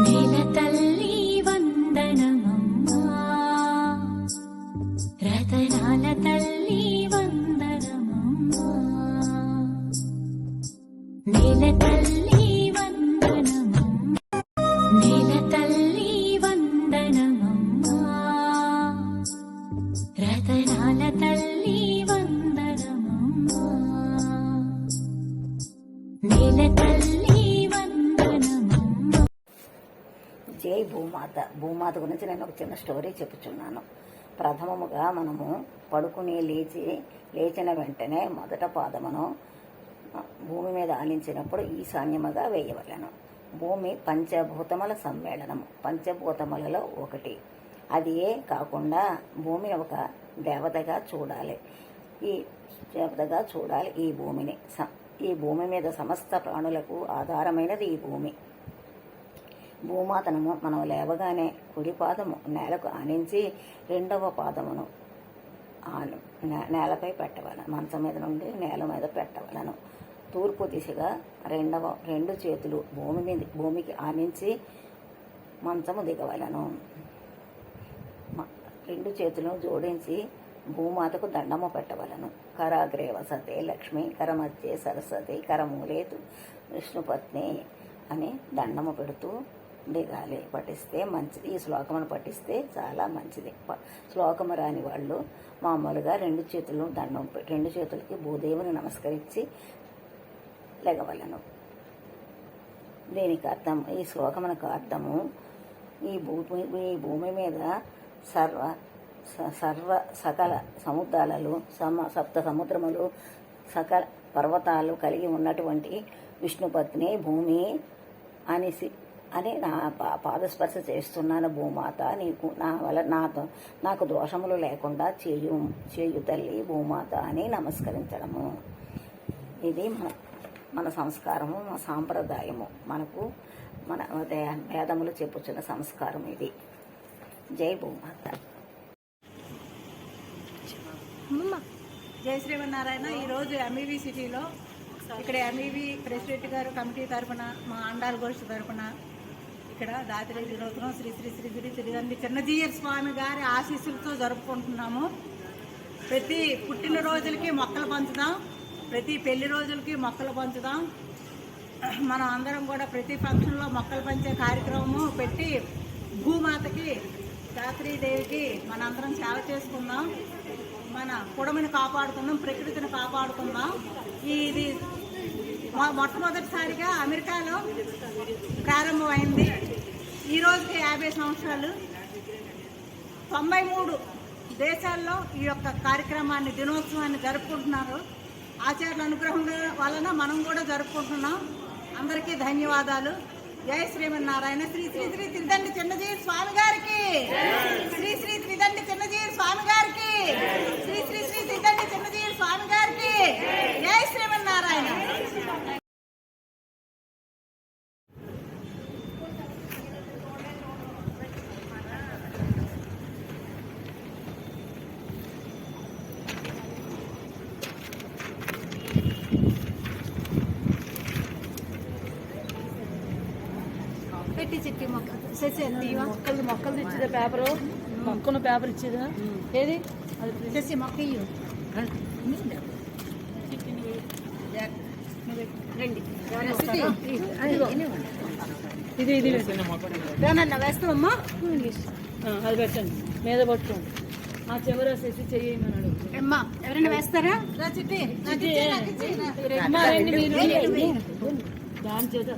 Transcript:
నేల తల్లి వందనమమ్మా, రతనాల తల్లి వందనమమ్మా. నేల తల్లి వందనమమ్మా, నేల తల్లి వందనమమ్మా, రతనాల తల్లి వందనమమ్మా. నేల తల్లి జై భూమాత. భూమాత గురించి నేను ఒక చిన్న స్టోరీ చెప్పుచున్నాను. ప్రథమముగా మనము పడుకుని లేచిన వెంటనే మొదట పాదమును భూమి మీద ఆలించినప్పుడు ఈశాన్యముగా వేయవలను. భూమి పంచభూతముల సమ్మేళనము, పంచభూతములలో ఒకటి. అది కాకుండా భూమిని ఒక దేవతగా చూడాలి. ఈ భూమిని, ఈ భూమి మీద సమస్త ప్రాణులకు ఆధారమైనది ఈ భూమి. భూమాతను మనం లేవగానే కుడి పాదము నేలకు ఆనించి రెండవ పాదమును నేలపై పెట్టవలను. మంచం మీద నుండి నేల మీద పెట్టవలను. తూర్పు దిశగా రెండు చేతులు భూమికి ఆనించి మంచము దిగవలను. రెండు చేతులను జోడించి భూమాతకు దండము పెట్టవలను. కరాగ్రే వసతే లక్ష్మి, కరమధ్యే సరస్వతి, కరమూలేతు విష్ణుపత్ని అని దండము పెడుతూ దిగాలి. పఠిస్తే మంచిది. ఈ శ్లోకమును పఠిస్తే చాలా మంచిది. శ్లోకము రాని వాళ్ళు మామూలుగా రెండు చేతులకి భూదేవుని నమస్కరించి లెగవలను. దీనికి అర్థం, ఈ శ్లోకమునకు అర్థము, ఈ భూమి మీద సకల సముద్రాలలో సప్త సముద్రములు, సకల పర్వతాలు కలిగి ఉన్నటువంటి విష్ణుపత్ని భూమి అని నా పాదస్పర్శ చేస్తున్నాను. భూమాత, నీకు నాకు దోషములు లేకుండా చేయు తల్లి భూమాత అని నమస్కరించడము. ఇది మన సంస్కారము, మన సాంప్రదాయము. మన వేదములు చెప్పుచున్న సంస్కారం ఇది. జై భూమాత. జై శ్రీమన్నారాయణ. ఈరోజు ఎంఈవి సిటీలో ఇక్కడ ఎంఈవి ప్రెసిడెంట్ గారు కమిటీ తరఫున, మా అండాల గోష్ఠి తరఫున ఇక్కడ దాతరి దినోత్సవం శ్రీ శ్రీ శ్రీ శ్రీ శ్రీ చిన్నజీయర్ స్వామి గారి ఆశీస్సులతో జరుపుకుంటున్నాము. ప్రతి పుట్టినరోజులకి మొక్కలు పంచుదాం, ప్రతి పెళ్లి రోజులకి మొక్కలు పంచుదాం. మనం అందరం కూడా ప్రతి ఫంక్షన్లో మొక్కలు పంచే కార్యక్రమము పెట్టి భూమాతకి, దాత్రీదేవికి మనందరం సేవ చేసుకుందాం. మన కుడమని కాపాడుకుందాం, ప్రకృతిని కాపాడుకుందాం. ఇది మొట్టమొదటిసారిగా అమెరికాలో ప్రారంభమైంది. ఈ రోజుకి 50 సంవత్సరాలు. 93 దేశాల్లో ఈ యొక్క కార్యక్రమాన్ని, దినోత్సవాన్ని జరుపుకుంటున్నారు. ఆచార్యుల అనుగ్రహం వలన మనం కూడా జరుపుకుంటున్నాం. అందరికీ ధన్యవాదాలు. జై శ్రీమన్నారాయణ. శ్రీ శ్రీ శ్రీ త్రిదండి చిన్నజీయర్ స్వామి గారికి, శ్రీ శ్రీ త్రిదండి చిన్నజీయర్ స్వామి గారికి, శ్రీ శ్రీ శ్రీ త్రిదండి చిన్నజీయర్ స్వామి గారికి. జై శ్రీమన్నారాయణ. పెట్టి చెట్టి మొక్కలు ఇచ్చేదా? పేపరు మొక్కను పేపర్ ఇచ్చేదా? ఏది అది చేసి మొక్క ఇది రానన్న వేస్తామమ్మా. అది పెట్టండి, మీద పట్టుకోండి. ఆ చివర చేసి చెయ్యమన్నాడు. అమ్మా ఎవరైనా వేస్తారా? చిట్టి దాని చేత